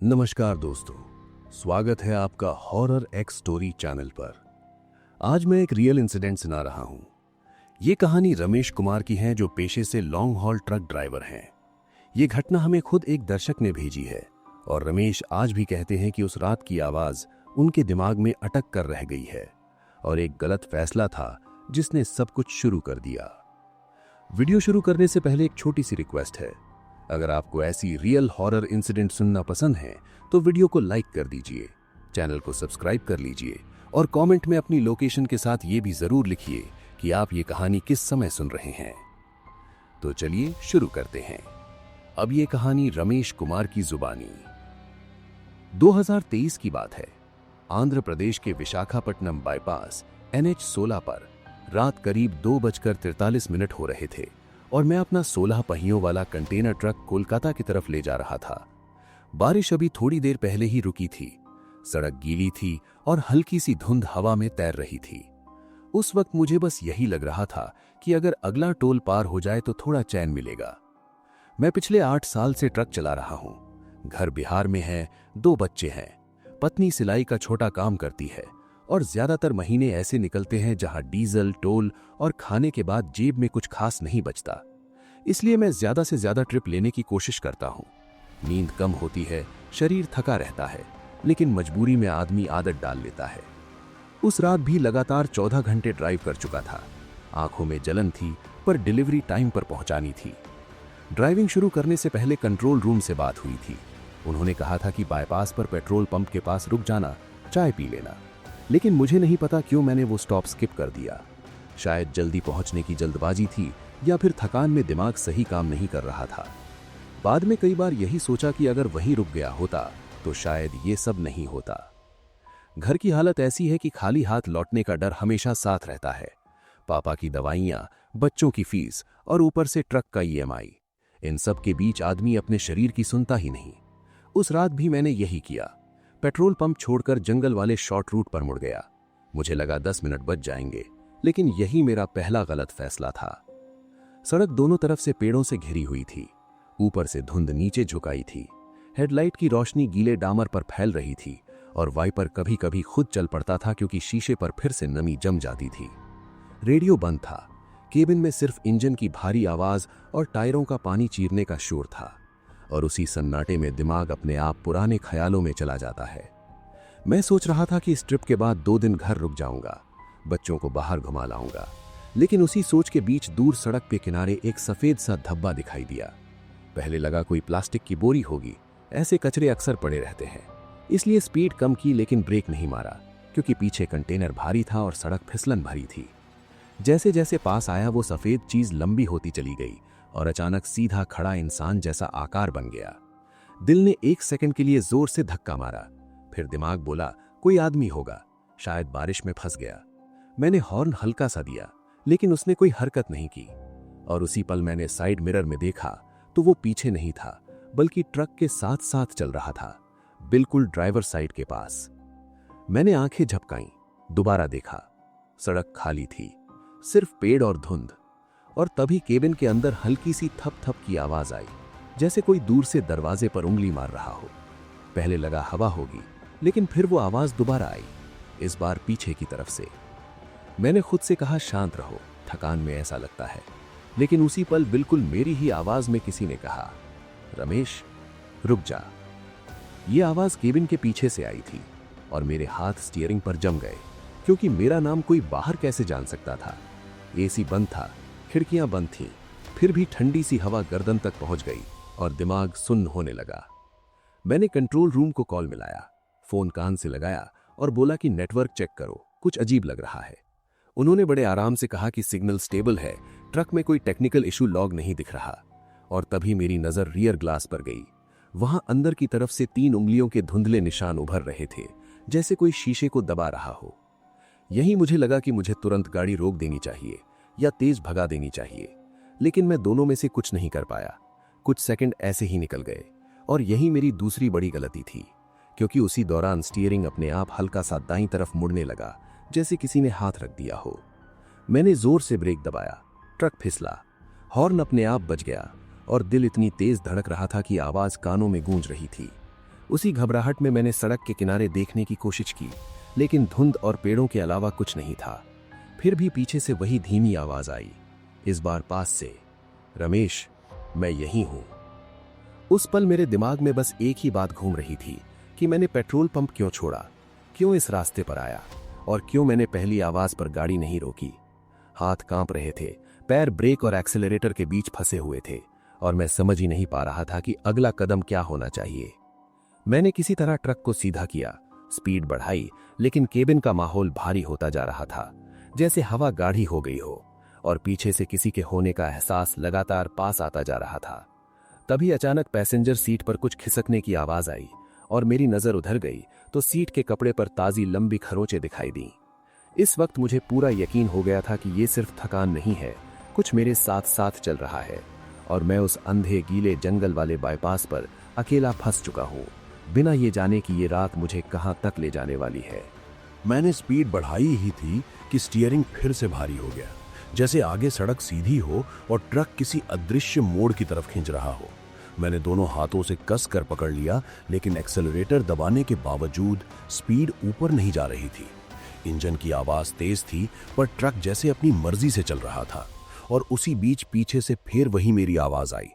नमस्कार दोस्तों, स्वागत है आपका हॉरर एक्स स्टोरी चैनल पर। आज मैं एक रियल इंसिडेंट सुना रहा हूं। ये कहानी रमेश कुमार की है जो पेशे से लॉन्ग हॉल ट्रक ड्राइवर हैं। ये घटना हमें खुद एक दर्शक ने भेजी है और रमेश आज भी कहते हैं कि उस रात की आवाज उनके दिमाग में अटक कर रह गई है और एक गलत फैसला था जिसने सब कुछ शुरू कर दिया। वीडियो शुरू करने से पहले एक छोटी सी रिक्वेस्ट है। अगर आपको ऐसी रियल हॉरर इंसिडेंट सुनना पसंद है तो वीडियो को लाइक कर दीजिए, चैनल को सब्सक्राइब कर लीजिए और कमेंट में अपनी लोकेशन के साथ ये भी जरूर लिखिए कि आप ये कहानी किस समय सुन रहे हैं। तो चलिए शुरू करते हैं। अब ये कहानी रमेश कुमार की जुबानी। 2023 की बात है। आंध्र प्रदेश के विशाखापट्टनम बाईपास NH-16 पर रात करीब 2:43 हो रहे थे और मैं अपना 16 पहियों वाला कंटेनर ट्रक कोलकाता की तरफ ले जा रहा था। बारिश अभी थोड़ी देर पहले ही रुकी थी। सड़क गीली थी और हल्की सी धुंध हवा में तैर रही थी। उस वक्त मुझे बस यही लग रहा था कि अगर अगला टोल पार हो जाए तो थोड़ा चैन मिलेगा। मैं पिछले 8 साल से ट्रक चला रहा हूं। घर बिहार में है, 2 बच्चे हैं, पत्नी सिलाई का छोटा काम करती है और ज्यादातर महीने ऐसे निकलते हैं जहां डीजल, टोल और खाने के बाद जेब में कुछ खास नहीं बचता। इसलिए मैं ज्यादा से ज्यादा ट्रिप लेने की कोशिश करता हूं। नींद कम होती है, शरीर थका रहता है, लेकिन मजबूरी में आदमी आदत डाल लेता है। उस रात भी लगातार 14 घंटे ड्राइव कर चुका था। आंखों में जलन थी पर डिलीवरी टाइम पर पहुंचानी थी। ड्राइविंग शुरू करने से पहले कंट्रोल रूम से बात हुई थी। उन्होंने कहा था कि बाईपास पर पेट्रोल पंप के पास रुक जाना, चाय पी लेना। लेकिन मुझे नहीं पता क्यों मैंने वो स्टॉप स्किप कर दिया। शायद जल्दी पहुंचने की जल्दबाजी थी या फिर थकान में दिमाग सही काम नहीं कर रहा था। बाद में कई बार यही सोचा कि अगर वहीं रुक गया होता तो शायद ये सब नहीं होता। घर की हालत ऐसी है कि खाली हाथ लौटने का डर हमेशा साथ रहता है। पापा की दवाइयां, बच्चों की फीस और ऊपर से ट्रक का EMI। इन सब के बीच आदमी अपने शरीर की सुनता ही नहीं। उस रात भी मैंने यही किया। पेट्रोल पंप छोड़कर जंगल वाले शॉर्ट रूट पर मुड़ गया। मुझे लगा 10 मिनट बच जाएंगे, लेकिन यही मेरा पहला गलत फैसला था। सड़क दोनों तरफ से पेड़ों से घिरी हुई थी। ऊपर से धुंध नीचे झुकाई थी। हेडलाइट की रोशनी गीले डामर पर फैल रही थी और वाइपर कभी कभी खुद चल पड़ता था क्योंकि शीशे पर फिर से नमी जम जाती थी। रेडियो बंद था। केबिन में सिर्फ इंजन की भारी आवाज और टायरों का पानी चीरने का शोर था और उसी सन्नाटे में दिमाग अपने आप पुराने ख्यालों में चला जाता है। मैं सोच रहा था कि इस ट्रिप के बाद 2 दिन घर रुक जाऊंगा, बच्चों को बाहर घुमा लाऊंगा। लेकिन उसी सोच के बीच दूर सड़क के किनारे एक सफेद सा धब्बा दिखाई दिया। पहले लगा कोई प्लास्टिक की बोरी होगी, ऐसे कचरे अक्सर पड़े रहते हैं। इसलिए स्पीड कम की लेकिन ब्रेक नहीं मारा क्योंकि पीछे कंटेनर भारी था और सड़क फिसलन भरी थी। जैसे जैसे पास आया वो सफेद चीज लंबी होती चली गई और अचानक सीधा खड़ा इंसान जैसा आकार बन गया। दिल ने 1 सेकंड के लिए जोर से धक्का मारा। फिर दिमाग बोला कोई आदमी होगा, शायद बारिश में फंस गया। मैंने हॉर्न हल्का सा दिया लेकिन उसने कोई हरकत नहीं की और उसी पल मैंने साइड मिरर में देखा तो वो पीछे नहीं था बल्कि ट्रक के साथ साथ चल रहा था, बिल्कुल ड्राइवर साइड के पास। मैंने आंखें झपकाईं, दोबारा देखा। सड़क खाली थी, सिर्फ पेड़ और धुंध। और तभी केबिन के अंदर हल्की सी थप थप की आवाज आई, जैसे कोई दूर से दरवाजे पर उंगली मार रहा हो। पहले लगा हवा होगी, लेकिन फिर वो आवाज दोबारा आई, इस बार पीछे की तरफ से। मैंने खुद से कहा शांत रहो, थकान में ऐसा लगता है। लेकिन उसी पल बिल्कुल मेरी ही आवाज में किसी ने कहा, रमेश रुक जा। ये आवाज केबिन के पीछे से आई थी और मेरे हाथ स्टीयरिंग पर जम गए क्योंकि मेरा नाम कोई बाहर कैसे जान सकता था। AC बंद था, खिड़कियां बंद थीं, फिर भी ठंडी सी हवा गर्दन तक पहुंच गई और दिमाग सुन्न होने लगा। मैंने कंट्रोल रूम को कॉल मिलाया, फोन कान से लगाया और बोला कि नेटवर्क चेक करो, कुछ अजीब लग रहा है। उन्होंने बड़े आराम से कहा कि सिग्नल स्टेबल है, ट्रक में कोई टेक्निकल इशू लॉग नहीं दिख रहा। और तभी मेरी नजर रियर ग्लास पर गई। वहां अंदर की तरफ से 3 उंगलियों के धुंधले निशान उभर रहे थे, जैसे कोई शीशे को दबा रहा हो। यही मुझे लगा कि मुझे तुरंत गाड़ी रोक देनी चाहिए या तेज भगा देनी चाहिए, लेकिन मैं दोनों में से कुछ नहीं कर पाया। कुछ सेकंड ऐसे ही निकल गए और यही मेरी दूसरी बड़ी गलती थी, क्योंकि उसी दौरान स्टीयरिंग अपने आप हल्का सा दाईं तरफ मुड़ने लगा, जैसे किसी ने हाथ रख दिया हो। मैंने जोर से ब्रेक दबाया, ट्रक फिसला, हॉर्न अपने आप बज गया और दिल इतनी तेज धड़क रहा था कि आवाज कानों में गूंज रही थी। उसी घबराहट में मैंने सड़क के किनारे देखने की कोशिश की, लेकिन धुंध और पेड़ों के अलावा कुछ नहीं था। फिर भी पीछे से वही धीमी आवाज आई, इस बार पास से, रमेश, मैं यहीं हूं। उस पल मेरे दिमाग में बस एक ही बात घूम रही थी कि मैंने पेट्रोल पंप क्यों छोड़ा, क्यों इस रास्ते पर आया, और क्यों मैंने पहली आवाज पर गाड़ी नहीं रोकी। हाथ कांप रहे थे, पैर ब्रेक और एक्सेलरेटर के बीच फंसे हुए थे, और मैं समझ ही नहीं पा रहा था कि अगला कदम क्या होना चाहिए। मैंने किसी तरह ट्रक को सीधा किया, स्पीड बढ़ाई, लेकिन केबिन का माहौल भारी होता जा रहा था, जैसे हवा गाढ़ी हो गई हो, और पीछे से किसी के होने का एहसास लगातार पास आता जा रहा था। तभी अचानक पैसेंजर सीट पर कुछ खिसकने की आवाज आई, और मेरी नजर उधर गई तो सीट के कपड़े पर ताजी लंबी खरोंचें दिखाई दी। इस वक्त मुझे पूरा यकीन हो गया था कि ये सिर्फ थकान नहीं है, कुछ मेरे साथ साथ चल रहा है, और मैं उस अंधे गीले जंगल वाले बाईपास पर अकेला फंस चुका हूँ, बिना ये जाने कि ये रात मुझे कहाँ तक ले जाने वाली है। मैंने स्पीड बढ़ाई ही थी कि स्टीयरिंग फिर से भारी हो गया, जैसे आगे सड़क सीधी हो और ट्रक किसी अदृश्य मोड़ की तरफ खींच रहा हो। मैंने दोनों हाथों से कस कर पकड़ लिया, लेकिन एक्सेलरेटर दबाने के बावजूद स्पीड ऊपर नहीं जा रही थी। इंजन की आवाज तेज थी, पर ट्रक जैसे अपनी मर्जी से चल रहा था। और उसी बीच पीछे से फिर वही मेरी आवाज आई,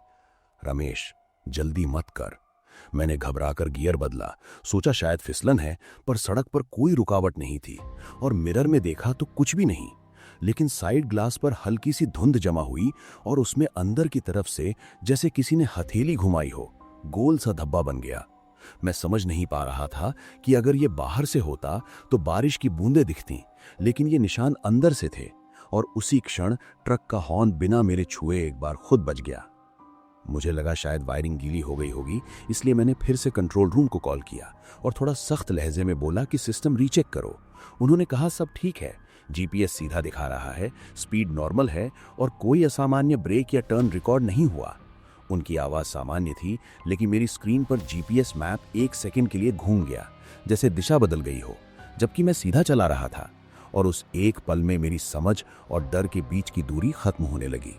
रमेश, जल्दी मत कर। मैंने घबराकर गियर बदला, सोचा शायद फिसलन है, पर सड़क पर कोई रुकावट नहीं थी, और मिरर में देखा तो कुछ भी नहीं। लेकिन साइड ग्लास पर हल्की सी धुंध जमा हुई, और उसमें अंदर की तरफ से जैसे किसी ने हथेली घुमाई हो, गोल सा धब्बा बन गया। मैं समझ नहीं पा रहा था कि अगर ये बाहर से होता तो बारिश की बूंदें दिखती, लेकिन ये निशान अंदर से थे, और उसी क्षण ट्रक का हॉर्न बिना मेरे छुए एक बार खुद बज गया। मुझे लगा शायद वायरिंग गीली हो गई होगी, इसलिए मैंने फिर से कंट्रोल रूम को कॉल किया और थोड़ा सख्त लहजे में बोला कि सिस्टम रीचेक करो। उन्होंने कहा सब ठीक है, जीपीएस सीधा दिखा रहा है, स्पीड नॉर्मल है, और कोई असामान्य ब्रेक या टर्न रिकॉर्ड नहीं हुआ। उनकी आवाज़ सामान्य थी, लेकिन मेरी स्क्रीन पर जीपीएस मैप एक सेकंड के लिए घूम गया, जैसे दिशा बदल गई हो, जबकि मैं सीधा चला रहा था। और उस एक पल में मेरी समझ और डर के बीच की दूरी खत्म होने लगी।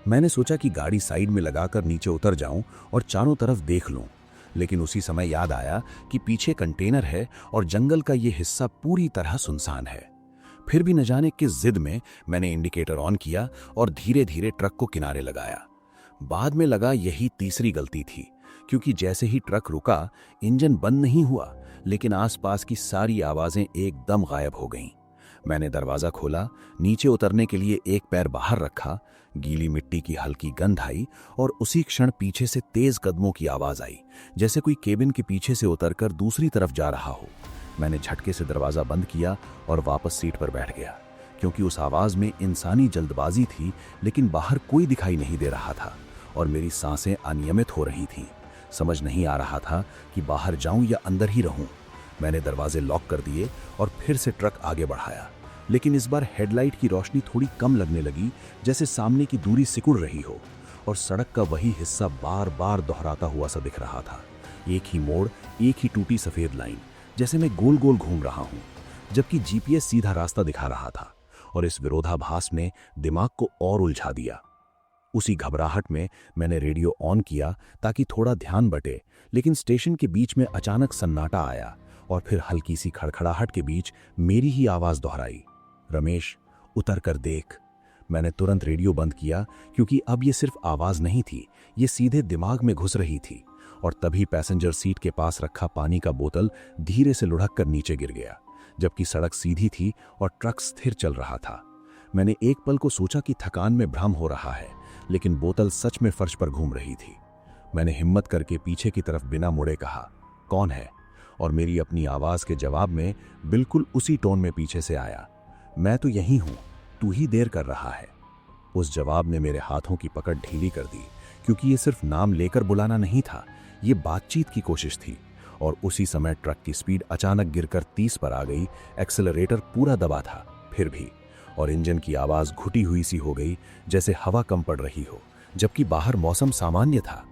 मैंने सोचा कि गाड़ी साइड में लगाकर नीचे उतर जाऊं और चारों तरफ देख लूं, लेकिन उसी समय याद आया कि पीछे कंटेनर है और जंगल का ये हिस्सा पूरी तरह सुनसान है। फिर भी न जाने किस जिद में मैंने इंडिकेटर ऑन किया और धीरे धीरे ट्रक को किनारे लगाया। बाद में लगा यही तीसरी गलती थी, क्योंकि जैसे ही ट्रक रुका, इंजन बंद नहीं हुआ, लेकिन आसपास की सारी आवाजें एकदम गायब हो गईं। मैंने दरवाजा खोला, नीचे उतरने के लिए एक पैर बाहर रखा, गीली मिट्टी की हल्की गंध आई, और उसी क्षण पीछे से तेज कदमों की आवाज आई, जैसे कोई केबिन के पीछे से उतरकर दूसरी तरफ जा रहा हो। मैंने झटके से दरवाजा बंद किया और वापस सीट पर बैठ गया, क्योंकि उस आवाज में इंसानी जल्दबाजी थी, लेकिन बाहर कोई दिखाई नहीं दे रहा था, और मेरी सांसें अनियमित हो रही थीं। समझ नहीं आ रहा था कि बाहर जाऊं या अंदर ही रहूं। मैंने दरवाजे लॉक कर दिए और फिर से ट्रक आगे बढ़ाया, लेकिन इस बार हेडलाइट की रोशनी थोड़ी कम लगने लगी, जैसे सामने की दूरी सिकुड़ रही हो, और सड़क का वही हिस्सा बार बार दोहराता हुआ सा दिख रहा था। एक ही मोड़, एक ही टूटी सफेद लाइन, जैसे मैं गोल गोल घूम रहा हूं, जबकि जीपीएस सीधा रास्ता दिखा रहा था। और इस विरोधाभास ने दिमाग को और उलझा दिया। उसी घबराहट में मैंने रेडियो ऑन किया ताकि थोड़ा ध्यान बटे, लेकिन स्टेशन के बीच में अचानक सन्नाटा आया, और फिर हल्की सी खड़खड़ाहट के बीच मेरी ही आवाज दोहराई, रमेश, उतर कर देख। मैंने तुरंत रेडियो बंद किया, क्योंकि अब ये सिर्फ आवाज नहीं थी, ये सीधे दिमाग में घुस रही थी। और तभी पैसेंजर सीट के पास रखा पानी का बोतल धीरे से लुढ़क कर नीचे गिर गया, जबकि सड़क सीधी थी और ट्रक स्थिर चल रहा था। मैंने एक पल को सोचा कि थकान में भ्रम हो रहा है, लेकिन बोतल सच में फर्श पर घूम रही थी। मैंने हिम्मत करके पीछे की तरफ बिना मुड़े कहा, कौन है? और मेरी अपनी आवाज के जवाब में बिल्कुल उसी टोन में पीछे से आया, मैं तो यहीं हूं, तू ही देर कर रहा है। उस जवाब ने मेरे हाथों की पकड़ ढीली कर दी, क्योंकि ये सिर्फ नाम लेकर बुलाना नहीं था, ये बातचीत की कोशिश थी। और उसी समय ट्रक की स्पीड अचानक गिरकर 30 पर आ गई। एक्सेलरेटर पूरा दबा था फिर भी, और इंजन की आवाज घुटी हुई सी हो गई, जैसे हवा कम पड़ रही हो, जबकि बाहर मौसम सामान्य था।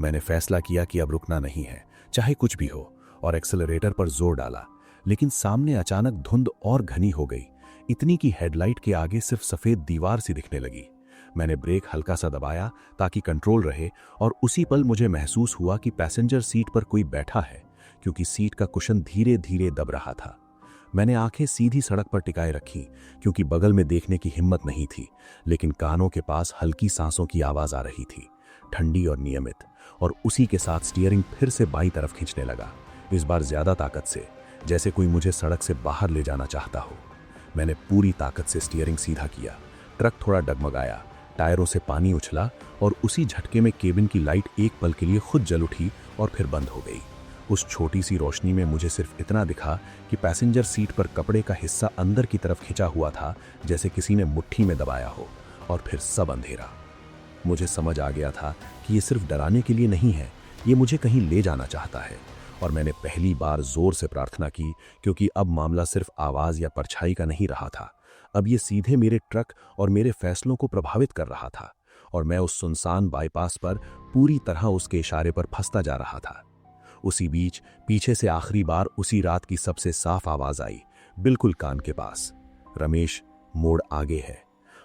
मैंने फैसला किया कि अब रुकना नहीं है, चाहे कुछ भी हो, और एक्सेलरेटर पर जोर डाला। लेकिन सामने अचानक धुंध और घनी हो गई, इतनी कि हेडलाइट के आगे सिर्फ सफेद दीवार सी दिखने लगी। मैंने ब्रेक हल्का सा दबाया ताकि कंट्रोल रहे, और उसी पल मुझे महसूस हुआ कि पैसेंजर सीट पर कोई बैठा है, क्योंकि सीट का कुशन धीरे धीरे दब रहा था। मैंने आंखें सीधी सड़क पर टिकाए रखी, क्योंकि बगल में देखने की हिम्मत नहीं थी, लेकिन कानों के पास हल्की सांसों की आवाज आ रही थी, ठंडी और नियमित। और उसी के साथ स्टीयरिंग फिर से बाईं तरफ खींचने लगा, इस बार ज्यादा ताकत से, जैसे कोई मुझे सड़क से बाहर ले जाना चाहता हो। मैंने पूरी ताकत से स्टीयरिंग सीधा किया। ट्रक थोड़ा डगमगाया, टायरों से पानी उछला, और उसी झटके में केबिन की लाइट एक पल के लिए खुद जल उठी और फिर बंद हो गई। उस छोटी सी रोशनी में मुझे सिर्फ इतना दिखा कि पैसेंजर सीट पर कपड़े का हिस्सा अंदर की तरफ खिंचा हुआ था, जैसे किसी ने मुट्ठी में दबाया हो, और फिर सब अंधेरा। मुझे समझ आ गया था कि ये सिर्फ डराने के लिए नहीं है, ये मुझे कहीं ले जाना चाहता है। और मैंने पहली बार जोर से प्रार्थना की, क्योंकि अब मामला सिर्फ आवाज या परछाई का नहीं रहा था। अब ये सीधे मेरे ट्रक और मेरे फैसलों को प्रभावित कर रहा था, और मैं उस सुनसान बाईपास पर पूरी तरह उसके इशारे पर फंसता जा रहा था। उसी बीच पीछे से आखिरी बार उसी रात की सबसे साफ आवाज आई, बिल्कुल कान के पास, रमेश, मोड़ आगे है।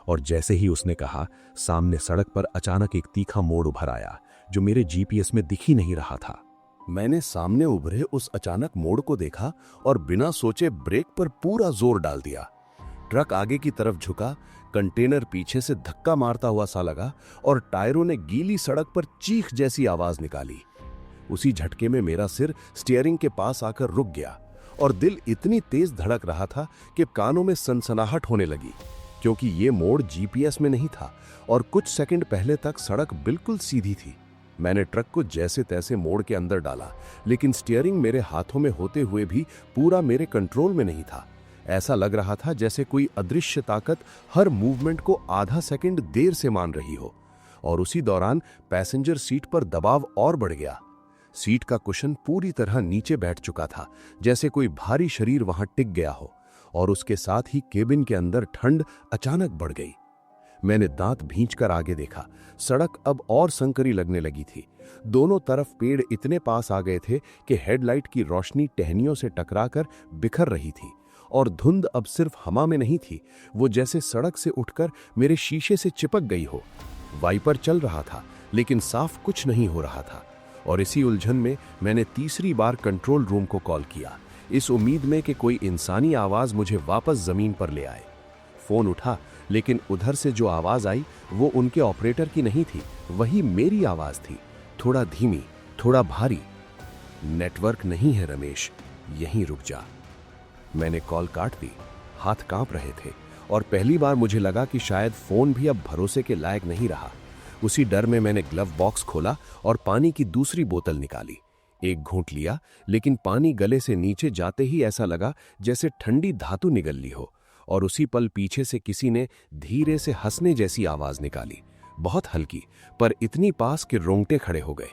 और जैसे ही उसने कहा, सामने सड़क पर अचानक एक तीखा मोड़ उभर आया, जो मेरे जीपीएस में दिख ही नहीं रहा था। मैंने सामने उभरे उस अचानक मोड़ को देखा और बिना सोचे ब्रेक पर पूरा जोर डाल दिया। ट्रक आगे की तरफ झुका, कंटेनर पीछे से धक्का मारता हुआ सा लगा, और टायरों ने गीली सड़क पर चीख जैसी आवाज निकाली। उसी झटके में मेरा सिर स्टीयरिंग के पास आकर रुक गया, और दिल इतनी तेज धड़क रहा था कि कानों में सनसनाहट होने लगी, क्योंकि ये मोड़ जीपीएस में नहीं था, और कुछ सेकंड पहले तक सड़क बिल्कुल सीधी थी। मैंने ट्रक को जैसे तैसे मोड़ के अंदर डाला, लेकिन स्टीयरिंग मेरे हाथों में होते हुए भी पूरा मेरे कंट्रोल में नहीं था। ऐसा लग रहा था जैसे कोई अदृश्य ताकत हर मूवमेंट को आधा सेकंड देर से मान रही हो। और उसी दौरान पैसेंजर सीट पर दबाव और बढ़ गया। सीट का कुशन पूरी तरह नीचे बैठ चुका था, जैसे कोई भारी शरीर वहां टिक गया हो, और उसके साथ ही केबिन के अंदर ठंड अचानक बढ़ गई। मैंने दांत भींचकर आगे देखा। सड़क अब और संकरी लगने लगी थी। दोनों तरफ पेड़ इतने पास आ गए थे कि हेडलाइट की रोशनी टहनियों से टकराकर बिखर रही थी, और धुंध अब सिर्फ हवा में नहीं थी, वो जैसे सड़क से उठकर मेरे शीशे से चिपक गई हो। वाइपर चल रहा था, लेकिन साफ कुछ नहीं हो रहा था। और इसी उलझन में मैंने तीसरी बार कंट्रोल रूम को कॉल किया, इस उम्मीद में कि कोई इंसानी आवाज मुझे वापस जमीन पर ले आए। फोन उठा, लेकिन उधर से जो आवाज आई वो उनके ऑपरेटर की नहीं थी, वही मेरी आवाज थी, थोड़ा धीमी, थोड़ा भारी। नेटवर्क नहीं है रमेश, यहीं रुक जा। मैंने कॉल काट दी। हाथ कांप रहे थे, और पहली बार मुझे लगा कि शायद फोन भी अब भरोसे के लायक नहीं रहा। उसी डर में मैंने ग्लव बॉक्स खोला और पानी की दूसरी बोतल निकाली। एक घूंट लिया, लेकिन पानी गले से नीचे जाते ही ऐसा लगा जैसे ठंडी धातु निगल ली हो। और उसी पल पीछे से किसी ने धीरे से हंसने जैसी आवाज निकाली, बहुत हल्की, पर इतनी पास कि रोंगटे खड़े हो गए।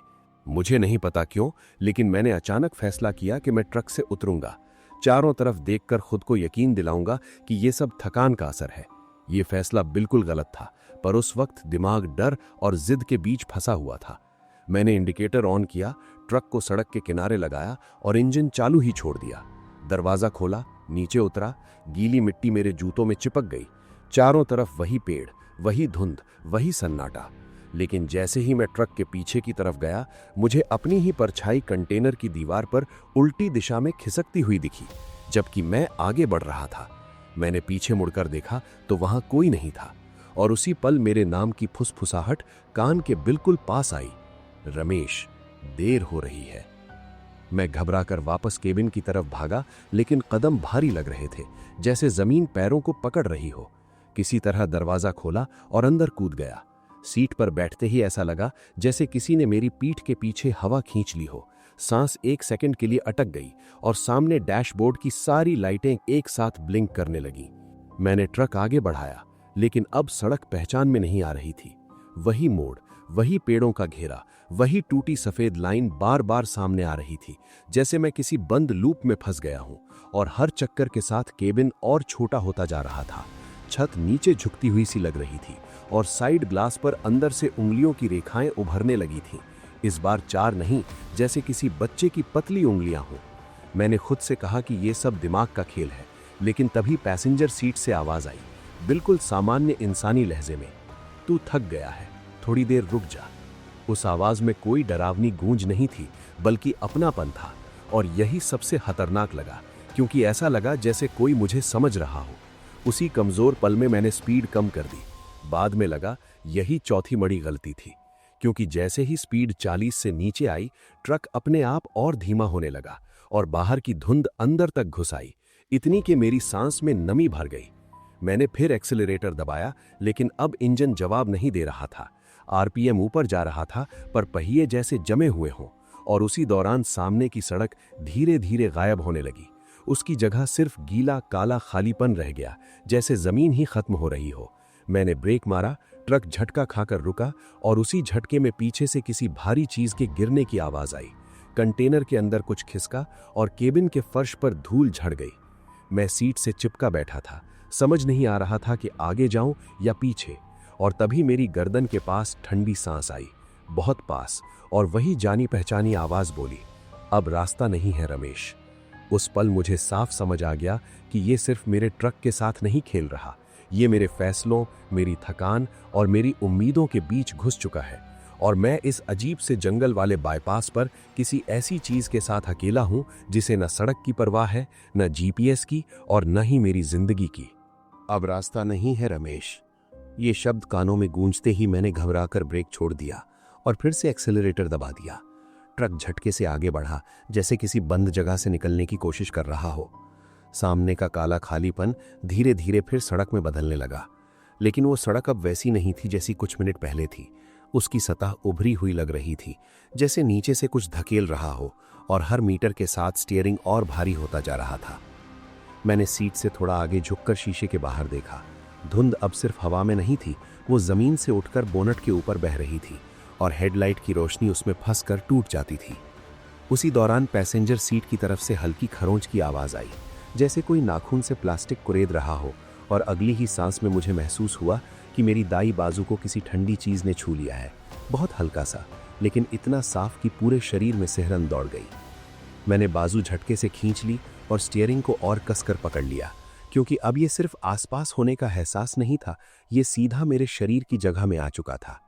मुझे नहीं पता क्यों, लेकिन मैंने अचानक फैसला किया कि मैं ट्रक से उतरूंगा। चारों तरफ देखकर खुद को यकीन दिलाऊंगा कि ये सब थकान का असर है। ये फैसला बिल्कुल गलत था, पर उस वक्त दिमाग डर और जिद के बीच फंसा हुआ था। मैंने इंडिकेटर ऑन किया, ट्रक को सड़क के किनारे लगाया और इंजन चालू ही छोड़ दिया। दरवाजा खोला, नीचे उतरा, गीली मिट्टी मेरे जूतों में चिपक गई। चारों तरफ वही पेड़, वही धुंध, वही सन्नाटा। लेकिन जैसे ही मैं ट्रक के पीछे की तरफ गया, मुझे अपनी ही परछाई कंटेनर की दीवार पर उल्टी दिशा में खिसकती हुई दिखी, जबकि मैं आगे बढ़ रहा था। मैंने पीछे मुड़कर देखा तो वहां कोई नहीं था, और उसी पल मेरे नाम की फुसफुसाहट कान के बिल्कुल पास आई, रमेश, देर हो रही है। मैं घबराकर वापस केबिन की तरफ भागा, लेकिन कदम भारी लग रहे थे, जैसे जमीन पैरों को पकड़ रही हो। किसी तरह दरवाजा खोला और अंदर कूद गया। सीट पर बैठते ही ऐसा लगा जैसे किसी ने मेरी पीठ के पीछे हवा खींच ली हो। सांस एक सेकंड के लिए अटक गई, और सामने डैशबोर्ड की सारी लाइटें एक साथ ब्लिंक करने लगीं। मैंने ट्रक आगे बढ़ाया, लेकिन अब सड़क पहचान में नहीं आ रही थी। वही मोड़, वही पेड़ों का घेरा, वही टूटी सफेद लाइन बार बार सामने आ रही थी, जैसे मैं किसी बंद लूप में फंस गया हूं। और हर चक्कर के साथ केबिन और छोटा होता जा रहा था। छत नीचे झुकती हुई सी लग रही थी, और साइड ग्लास पर अंदर से उंगलियों की रेखाएं उभरने लगी थीं। इस बार 4 नहीं, जैसे किसी बच्चे की पतली उंगलियां हों। मैंने खुद से कहा कि यह सब दिमाग का खेल है, लेकिन तभी पैसेंजर सीट से आवाज आई, बिल्कुल सामान्य इंसानी लहजे में, तू थक गया है, थोड़ी देर रुक जा। उस आवाज में कोई डरावनी गूंज नहीं थी, बल्कि अपनापन था। और यही सबसे खतरनाक लगा, क्योंकि ऐसा लगा जैसे कोई मुझे समझ रहा हो। उसी कमजोर पल में मैंने स्पीड कम कर दी। बाद में लगा यही चौथी बड़ी गलती थी, क्योंकि जैसे ही स्पीड 40 से नीचे आई, ट्रक अपने आप और धीमा होने लगा और बाहर की धुंध अंदर तक घुस आई, इतनी कि मेरी सांस में नमी भर गई। मैंने फिर एक्सीलरेटर दबाया, लेकिन अब इंजन जवाब नहीं दे रहा था। आरपीएम ऊपर जा रहा था, पर पहिए जैसे जमे हुए हों। और उसी दौरान सामने की सड़क धीरे धीरे गायब होने लगी। उसकी जगह सिर्फ गीला काला खालीपन रह गया, जैसे जमीन ही खत्म हो रही हो। मैंने ब्रेक मारा, ट्रक झटका खाकर रुका और उसी झटके में पीछे से किसी भारी चीज के गिरने की आवाज आई। कंटेनर के अंदर कुछ खिसका और केबिन के फर्श पर धूल झड़ गई। मैं सीट से चिपका बैठा था, समझ नहीं आ रहा था कि आगे जाऊं या पीछे। और तभी मेरी गर्दन के पास ठंडी सांस आई, बहुत पास, और वही जानी पहचानी आवाज बोली, अब रास्ता नहीं है रमेश। उस पल मुझे साफ समझ आ गया कि ये सिर्फ मेरे ट्रक के साथ नहीं खेल रहा, ये मेरे फैसलों, मेरी थकान और मेरी उम्मीदों के बीच घुस चुका है। और मैं इस अजीब से जंगल वाले बाईपास पर किसी ऐसी चीज के साथ अकेला हूं जिसे न सड़क की परवाह है, न जीपीएस की, और न ही मेरी जिंदगी की। अब रास्ता नहीं है रमेश। ये शब्द कानों में गूंजते ही मैंने घबराकर ब्रेक छोड़ दिया और फिर से एक्सेलरेटर दबा दिया। ट्रक झटके से आगे बढ़ा, जैसे किसी बंद जगह से निकलने की कोशिश कर रहा हो। सामने का काला खालीपन धीरे धीरे फिर सड़क में बदलने लगा, लेकिन वो सड़क अब वैसी नहीं थी जैसी कुछ मिनट पहले थी। उसकी सतह उभरी हुई लग रही थी, जैसे नीचे से कुछ धकेल रहा हो, और हर मीटर के साथ स्टीयरिंग और भारी होता जा रहा था। मैंने सीट से थोड़ा आगे झुककर शीशे के बाहर देखा। धुंध अब सिर्फ हवा में नहीं थी, वो जमीन से उठकर बोनट के ऊपर बह रही थी और हेडलाइट की रोशनी उसमें फंसकर टूट जाती थी। उसी दौरान पैसेंजर सीट की तरफ से हल्की खरोंच की आवाज आई, जैसे कोई नाखून से प्लास्टिक कुरेद रहा हो, और अगली ही सांस में मुझे महसूस हुआ कि मेरी दाई बाजू को किसी ठंडी चीज ने छू लिया है। बहुत हल्का सा, लेकिन इतना साफ कि पूरे शरीर में सिहरन दौड़ गई। मैंने बाजू झटके से खींच ली और स्टीयरिंग को और कसकर पकड़ लिया, क्योंकि अब ये सिर्फ आसपास होने का एहसास नहीं था, ये सीधा मेरे शरीर की जगह में आ चुका था।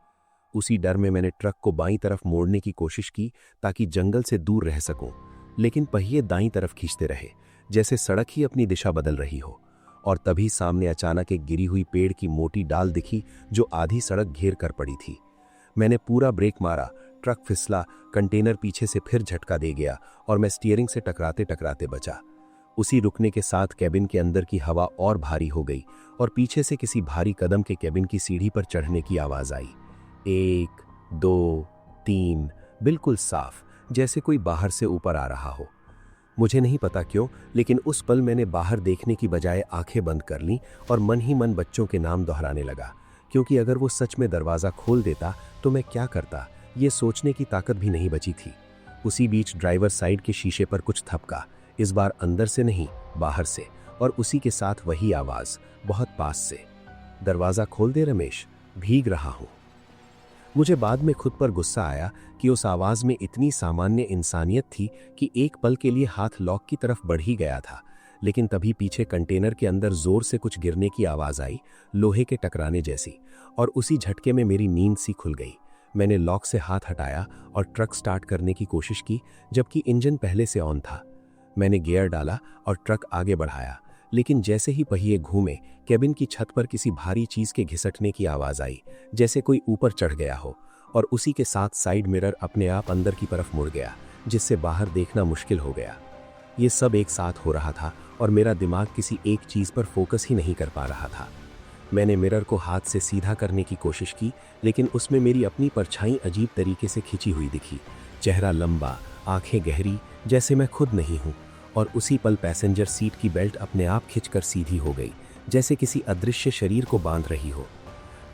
उसी डर में मैंने ट्रक को बाईं तरफ मोड़ने की कोशिश की ताकि जंगल से दूर रह सकूं, लेकिन पहिए दाईं तरफ खींचते रहे, जैसे सड़क ही अपनी दिशा बदल रही हो। और तभी सामने अचानक एक गिरी हुई पेड़ की मोटी डाल दिखी, जो आधी सड़क घेर कर पड़ी थी। मैंने पूरा ब्रेक मारा, ट्रक फिसला, कंटेनर पीछे से फिर झटका दे गया और मैं स्टीयरिंग से टकराते टकराते बचा। उसी रुकने के साथ केबिन के अंदर की हवा और भारी हो गई और पीछे से किसी भारी कदम के केबिन की सीढ़ी पर चढ़ने की आवाज आई। 1, 2, 3, बिल्कुल साफ, जैसे कोई बाहर से ऊपर आ रहा हो। मुझे नहीं पता क्यों, लेकिन उस पल मैंने बाहर देखने की बजाय आंखें बंद कर लीं और मन ही मन बच्चों के नाम दोहराने लगा, क्योंकि अगर वो सच में दरवाज़ा खोल देता तो मैं क्या करता, ये सोचने की ताकत भी नहीं बची थी। उसी बीच ड्राइवर साइड के शीशे पर कुछ थपका, इस बार अंदर से नहीं, बाहर से, और उसी के साथ वही आवाज़, बहुत पास से, दरवाज़ा खोल दे रमेश, भीग रहा हूँ। मुझे बाद में खुद पर गुस्सा आया कि उस आवाज में इतनी सामान्य इंसानियत थी कि एक पल के लिए हाथ लॉक की तरफ बढ़ ही गया था, लेकिन तभी पीछे कंटेनर के अंदर जोर से कुछ गिरने की आवाज आई, लोहे के टकराने जैसी, और उसी झटके में मेरी नींद सी खुल गई। मैंने लॉक से हाथ हटाया और ट्रक स्टार्ट करने की कोशिश की, जबकि इंजन पहले से ऑन था। मैंने गियर डाला और ट्रक आगे बढ़ाया, लेकिन जैसे ही पहिए घूमे, केबिन की छत पर किसी भारी चीज के घिसटने की आवाज आई, जैसे कोई ऊपर चढ़ गया हो, और उसी के साथ साइड मिरर अपने आप अंदर की तरफ मुड़ गया, जिससे बाहर देखना मुश्किल हो गया। ये सब एक साथ हो रहा था और मेरा दिमाग किसी एक चीज पर फोकस ही नहीं कर पा रहा था। मैंने मिरर को हाथ से सीधा करने की कोशिश की, लेकिन उसमें मेरी अपनी परछाई अजीब तरीके से खिंची हुई दिखी। चेहरा लंबा, आंखें गहरी, जैसे मैं खुद नहीं हूँ। और उसी पल पैसेंजर सीट की बेल्ट अपने आप खिंचकर सीधी हो गई, जैसे किसी अदृश्य शरीर को बांध रही हो।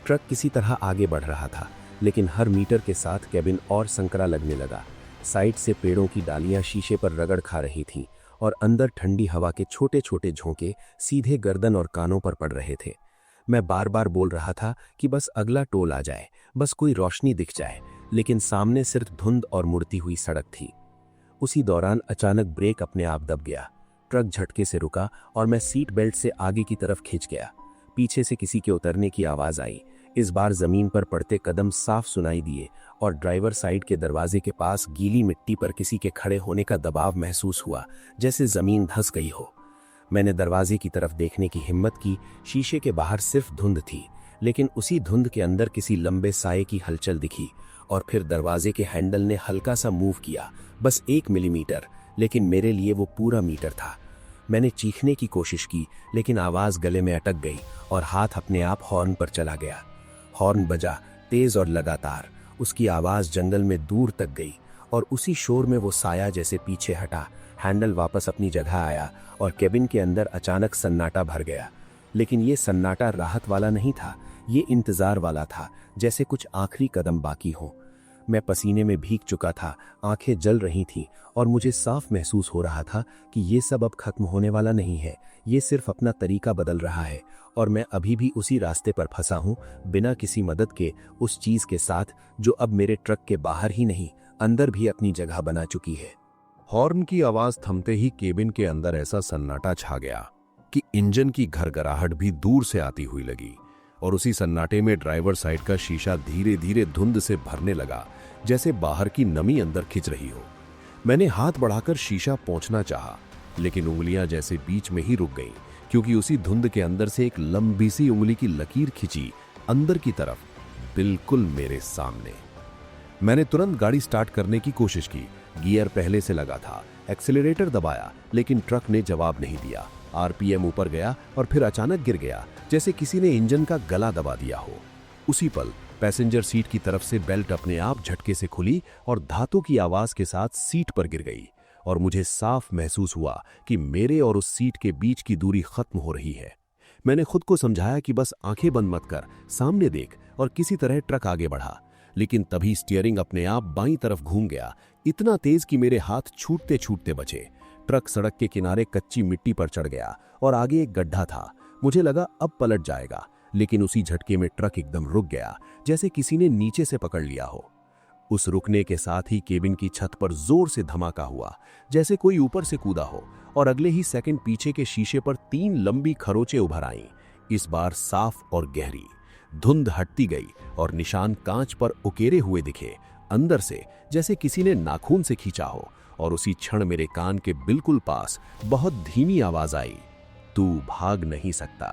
ट्रक किसी तरह आगे बढ़ रहा था, लेकिन हर मीटर के साथ केबिन और संकरा लगने लगा। साइड से पेड़ों की डालियां शीशे पर रगड़ खा रही थीं और अंदर ठंडी हवा के छोटे छोटे झोंके सीधे गर्दन और कानों पर पड़ रहे थे। मैं बार बार बोल रहा था कि बस अगला टोल आ जाए, बस कोई रोशनी दिख जाए, लेकिन सामने सिर्फ धुंध और मुड़ती हुई सड़क थी। उसी दौरान अचानक ब्रेक अपने आप दब गया, ट्रक झटके से रुका और मैं सीट बेल्ट से आगे की तरफ खिंच गया। पीछे से किसी के उतरने की आवाज आई, इस बार जमीन पर पड़ते कदम साफ सुनाई दिए और ड्राइवर साइड के दरवाजे के पास गीली मिट्टी पर किसी के खड़े होने का दबाव महसूस हुआ, जैसे जमीन धंस गई हो। मैंने दरवाजे की तरफ देखने की हिम्मत की। शीशे के बाहर सिर्फ धुंध थी, लेकिन उसी धुंध के अंदर किसी लंबे साये की हलचल दिखी और फिर दरवाजे के हैंडल ने हल्का सा मूव किया, बस 1 मिलीमीटर, लेकिन मेरे लिए वो पूरा मीटर था। मैंने चीखने की कोशिश की, लेकिन आवाज गले में अटक गई और हाथ अपने आप हॉर्न पर चला गया। हॉर्न बजा, तेज और लगातार। उसकी आवाज जंगल में दूर तक गई और उसी शोर में वो साया जैसे पीछे हटा। हैंडल वापस अपनी जगह आया और केबिन के अंदर अचानक सन्नाटा भर गया। लेकिन ये सन्नाटा राहत वाला नहीं था, ये इंतजार वाला था, जैसे कुछ आखिरी कदम बाकी हो। मैं पसीने में भीग चुका था, आंखें जल रही थीं और मुझे साफ महसूस हो रहा था कि ये सब अब खत्म होने वाला नहीं है। ये सिर्फ अपना तरीका बदल रहा है और मैं अभी भी उसी रास्ते पर फंसा हूं, बिना किसी मदद के, उस चीज के साथ जो अब मेरे ट्रक के बाहर ही नहीं, अंदर भी अपनी जगह बना चुकी है। हॉर्न की आवाज थमते ही केबिन के अंदर ऐसा सन्नाटा छा गया कि इंजन की घरघराहट भी दूर से आती हुई लगी और उसी सन्नाटे में ड्राइवर साइड का शीशा धीरे धीरे धुंध से भरने लगा, जैसे बाहर की नमी अंदर खिंच रही हो। मैंने हाथ बढ़ाकर शीशा पोंछना चाहा, लेकिन उंगलियां जैसे बीच में ही रुक गईं, क्योंकि उसी धुंध के अंदर से एक लंबी सी उंगली की लकीर खिंची अंदर की तरफ, बिल्कुल मेरे सामने। मैंने तुरंत गाड़ी स्टार्ट करने की कोशिश की। गियर पहले से लगा था, एक्सीलरेटर दबाया, लेकिन ट्रक ने जवाब नहीं दिया। आरपीएम ऊपर गया और फिर अचानक गिर गया, जैसे किसी ने इंजन का गला दबा दिया हो। उसी पल पैसेंजर सीट की तरफ से बेल्ट अपने आप झटके से खुली और धातु की आवाज के साथ सीट पर गिर गई और मुझे साफ महसूस हुआ कि मेरे और उस सीट के बीच की दूरी खत्म हो रही है। मैंने खुद को समझाया कि बस आंखें बंद मत कर, सामने देख, और किसी तरह ट्रक आगे बढ़ा। लेकिन तभी स्टीयरिंग अपने आप बाईं तरफ घूम गया, इतना तेज कि मेरे हाथ छूटते छूटते बचे। ट्रक सड़क के किनारे कच्ची मिट्टी पर चढ़ गया और आगे एक गड्ढा था। मुझे लगा अब पलट जाएगा, लेकिन उसी झटके में ट्रक एकदम रुक गया, जैसे किसी ने नीचे से पकड़ लिया हो। उस रुकने के साथ ही केबिन की छत पर जोर से धमाका हुआ, जैसे कोई ऊपर से कूदा हो, और अगले ही सेकंड पीछे के शीशे पर 3 लंबी खरोंचें उभर आईं, इस बार साफ और गहरी। धुंध हटती गई और निशान कांच पर उकेरे हुए दिखे, अंदर से जैसे किसी ने नाखून से खींचा हो। और उसी क्षण मेरे कान के बिल्कुल पास बहुत धीमी आवाज आई, तू भाग नहीं सकता।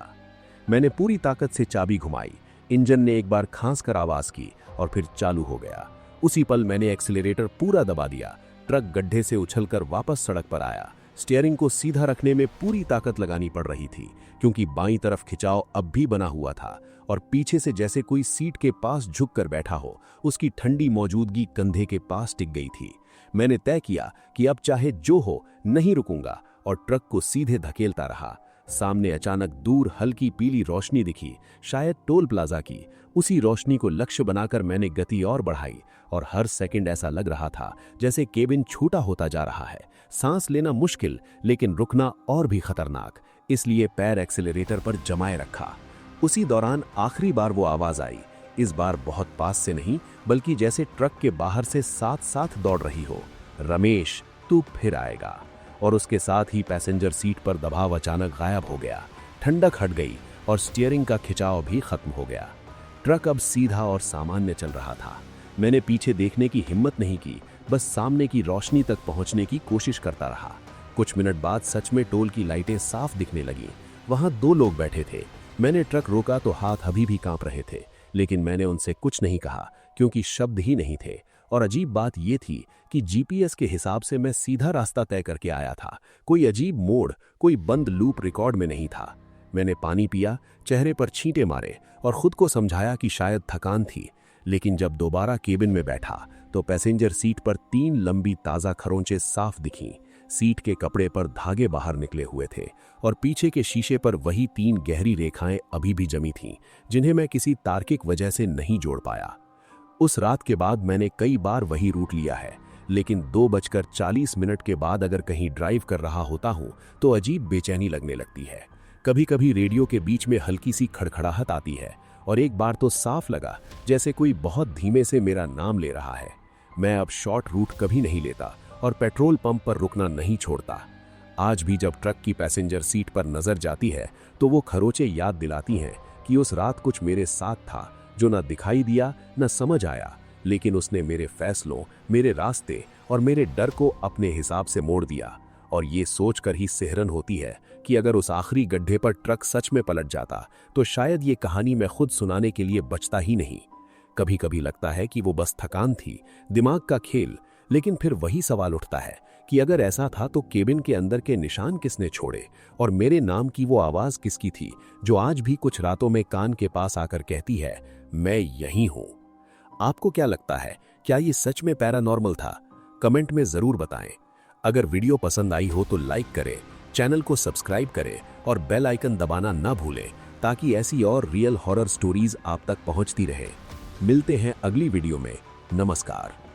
मैंने पूरी ताकत से चाबी घुमाई। इंजन ने एक बार खांस कर आवाज की और फिर चालू हो गया। उसी पल मैंने एक्सीलरेटर पूरा दबा दिया। ट्रक गड्ढे से उछलकर वापस सड़क पर आया। स्टीयरिंग को सीधा रखने में पूरी ताकत लगानी पड़ रही थी, क्योंकि बाईं तरफ खिंचाव अब भी बना हुआ था और पीछे से जैसे कोई सीट के पास झुककर बैठा हो, उसकी ठंडी मौजूदगी कंधे के पास टिक गई थी। मैंने तय किया कि अब चाहे जो हो, नहीं रुकूंगा, और ट्रक को सीधे धकेलता रहा। सामने अचानक दूर हल्की पीली रोशनी दिखी, शायद टोल प्लाजा की। उसी रोशनी को लक्ष्य बनाकर मैंने गति और बढ़ाई और हर सेकंड ऐसा लग रहा था जैसे केबिन छोटा होता जा रहा है। सांस लेना मुश्किल, लेकिन रुकना और भी खतरनाक, इसलिए पैर एक्सीलरेटर पर जमाए रखा। उसी दौरान आखिरी बार वो आवाज आई, इस बार बहुत पास से नहीं, बल्कि जैसे ट्रक के बाहर से साथ साथ दौड़ रही हो, रमेश तू फिर आएगा। और उसके साथ ही पैसेंजर सीट पर दबाव अचानक गायब हो गया। ठंडक हट गई और स्टीयरिंग का खिंचाव भी खत्म हो गया। ट्रक अब सीधा और सामान्य चल रहा था। मैंने पीछे देखने की हिम्मत नहीं की, बस सामने की रोशनी तक पहुंचने की कोशिश करता रहा। कुछ मिनट बाद सच में टोल की लाइटें साफ दिखने लगीं। वहां 2 लोग बैठे थे। मैंने ट्रक रोका तो हाथ अभी भी कांप रहे थे, लेकिन मैंने उनसे कुछ नहीं कहा, क्योंकि शब्द ही नहीं थे। और अजीब बात यह थी कि जीपीएस के हिसाब से मैं सीधा रास्ता तय करके आया था। कोई अजीब मोड़, कोई बंद लूप रिकॉर्ड में नहीं था। मैंने पानी पिया, चेहरे पर छींटे मारे और खुद को समझाया कि शायद थकान थी। लेकिन जब दोबारा केबिन में बैठा तो पैसेंजर सीट पर 3 लंबी ताज़ा खरोंचें साफ दिखीं। सीट के कपड़े पर धागे बाहर निकले हुए थे और पीछे के शीशे पर वही 3 गहरी रेखाएं अभी भी जमी थीं, जिन्हें मैं किसी तार्किक वजह से नहीं जोड़ पाया। उस रात के बाद मैंने कई बार वही रूट लिया है, लेकिन 2:40 के बाद अगर कहीं ड्राइव कर रहा होता हूं तो अजीब बेचैनी लगने लगती है। कभी कभी रेडियो के बीच में हल्की सी खड़खड़ाहट आती है और एक बार तो साफ लगा जैसे कोई बहुत धीमे से मेरा नाम ले रहा है। मैं अब शॉर्ट रूट कभी नहीं लेता और पेट्रोल पंप पर रुकना नहीं छोड़ता। आज भी जब ट्रक की पैसेंजर सीट पर नजर जाती है तो वो खरोंचें याद दिलाती हैं कि उस रात कुछ मेरे साथ था जो ना दिखाई दिया न समझ आया, लेकिन उसने मेरे फैसलों, मेरे रास्ते और मेरे डर को अपने हिसाब से मोड़ दिया। और ये सोचकर ही सिहरन होती है कि अगर उस आखिरी गड्ढे पर ट्रक सच में पलट जाता तो शायद ये कहानी मैं खुद सुनाने के लिए बचता ही नहीं। कभी कभी लगता है कि वो बस थकान थी, दिमाग का खेल, लेकिन फिर वही सवाल उठता है कि अगर ऐसा था तो केबिन के अंदर के निशान किसने छोड़े, और मेरे नाम की वो आवाज किसकी थी जो आज भी कुछ रातों में कान के पास आकर कहती है, मैं यहीं हूं। आपको क्या लगता है, क्या ये सच में पैरानॉर्मल था? कमेंट में जरूर बताएं। अगर वीडियो पसंद आई हो तो लाइक करें, चैनल को सब्सक्राइब करें और बेल आइकन दबाना ना भूलें, ताकि ऐसी और रियल हॉरर स्टोरीज आप तक पहुंचती रहे। मिलते हैं अगली वीडियो में। नमस्कार।